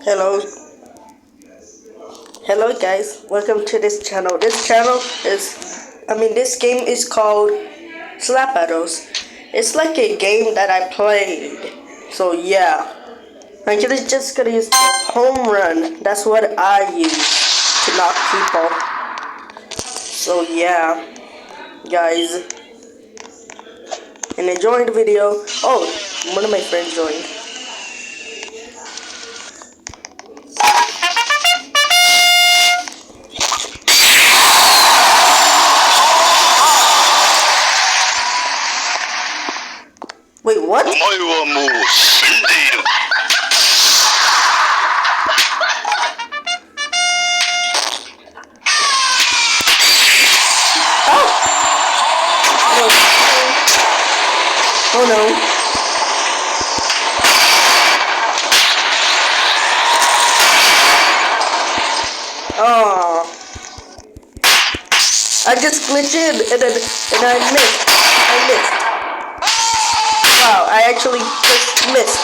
Hello, hello guys. Welcome to this channel. This game is called Slap Battles. It's like a game that I played. So yeah, just gonna use the home run. That's what I use to knock people. So yeah, guys, and enjoying the video. Oh, one of my friends joined. Wait, what? Oh no. Oh. I just glitched in and I missed. Wow, I actually just missed.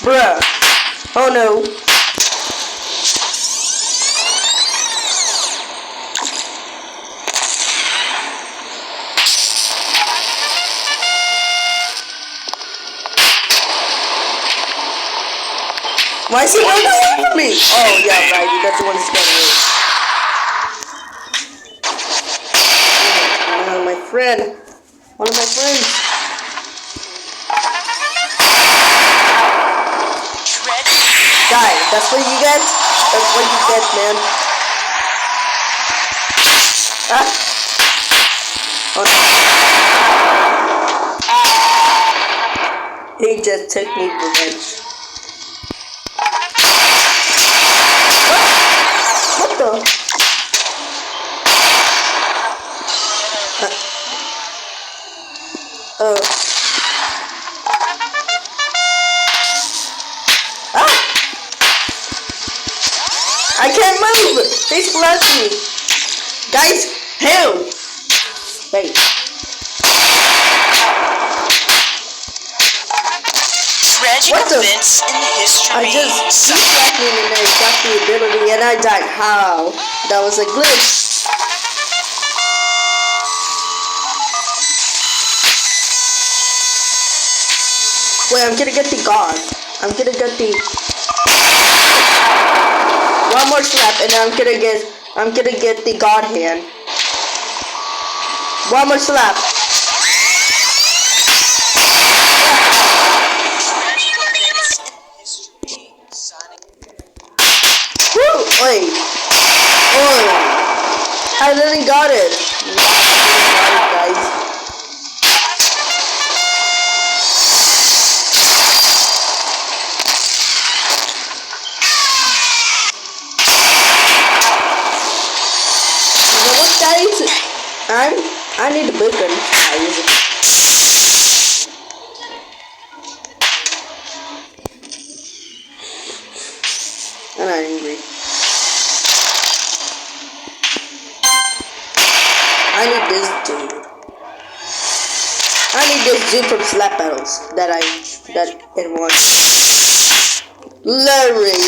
Bruh. Oh no. Why is he running away from me? Oh yeah, right. That's the one who's getting it. Oh, my friend. One of my friends. Die. That's what you get? That's what you get, man. Ah. Oh. He just took me revenge. What the? Ah! I can't move! They splashed me! Guys, help! Wait. Tragic events in history. I just slapped me and I got the ability and I died. How? That was a glitch. Wait, I'm gonna get the god. I'm gonna get the one more slap and I'm gonna get the god hand. One more slap. Woo! Wait. Oh. I literally got it. Guys. You know what, guys? I need a bacon, guys. And I'm angry. I need this dude. I need this dude from Slap Battles that it wants. Larry.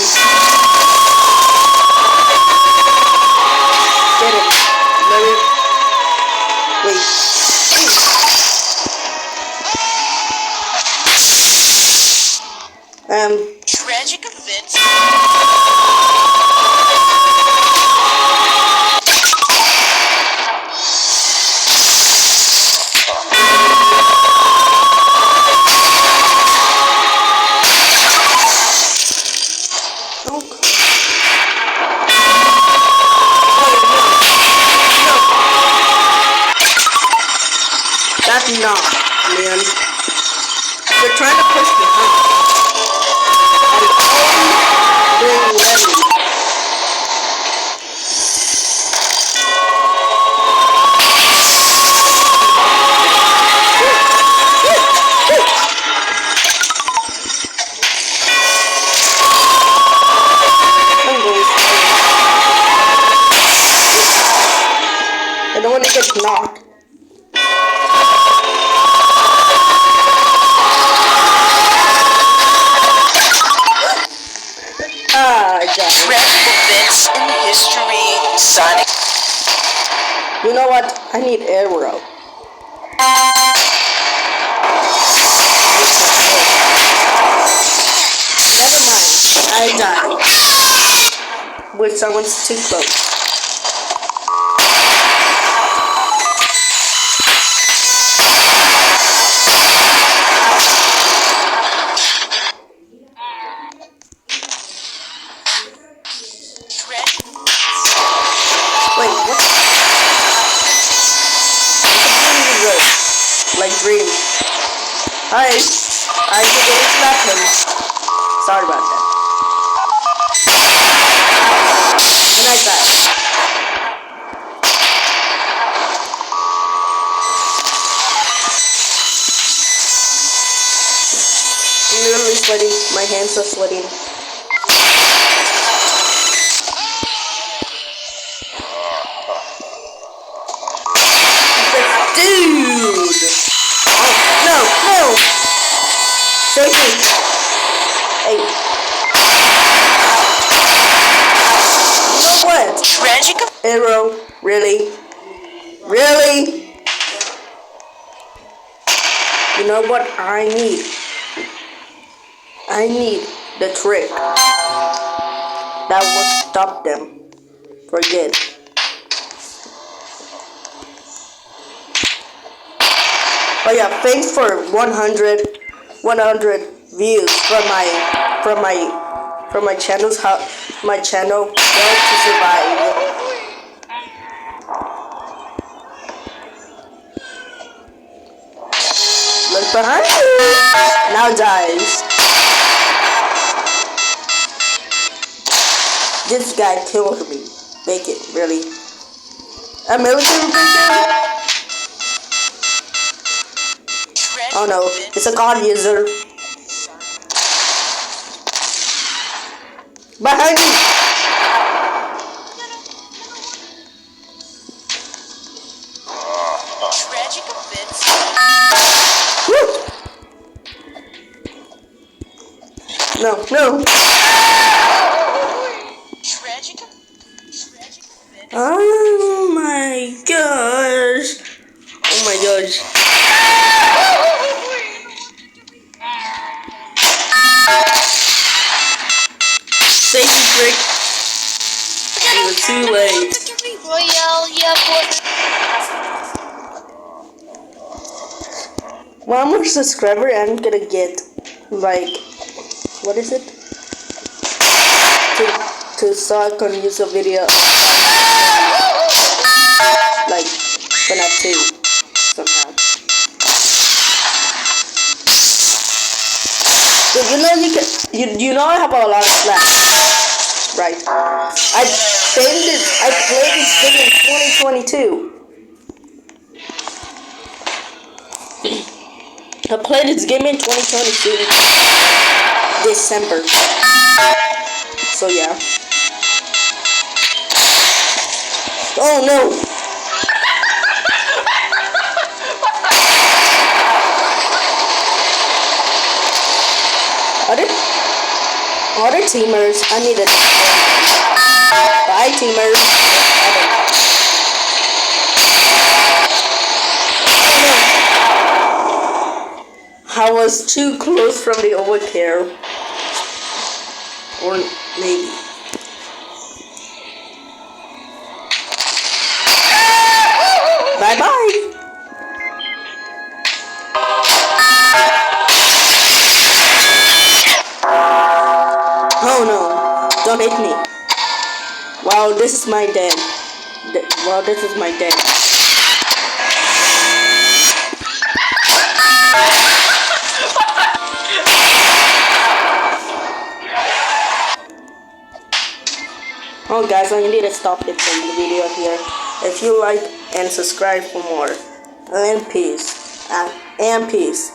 Get it. Larry. Wait. Tragic events. That's not, man. They're trying to push me out. I'm Tragic events in history. Sonic. You know what? I need arrow. Never mind. I died. With someone's too close. Wait, what? Like dream. Hi. I didn't slap him. Sorry about that. And I died. I'm literally sweating. My hands are sweating. Dude! Oh, no! Save me! Hey. You know what? Tragic. Arrow, really? Really? You know what I need? I need the trick that will stop them. Forget. Oh yeah, thanks for 100 views from my channel's my channel How to Survive. Look behind you. Now dies. This guy killed me. Make it, really. A military base? Oh no, it's a god user. Behind me! Tragic events. Woo! No. Tragic events. Oh my gosh. Oh my gosh. Safety trick. It was too late. Royale, yeah, boy. 1 more subscriber and I'm gonna get like, what is it? So I can use a video like FNAF 2 somehow. So you know I have a lot of slaps, right? I played this game in 2022. I played this game in 2022 December. So yeah. Oh no! Other teamers, I need it. Bye teamers. I was too close from the overkill. Or maybe. Bye bye. Oh no, don't hit me. Wow, this is my den. Wow, this is my den. Oh guys, I need to stop the video here. If you like and subscribe for more. And peace. And peace.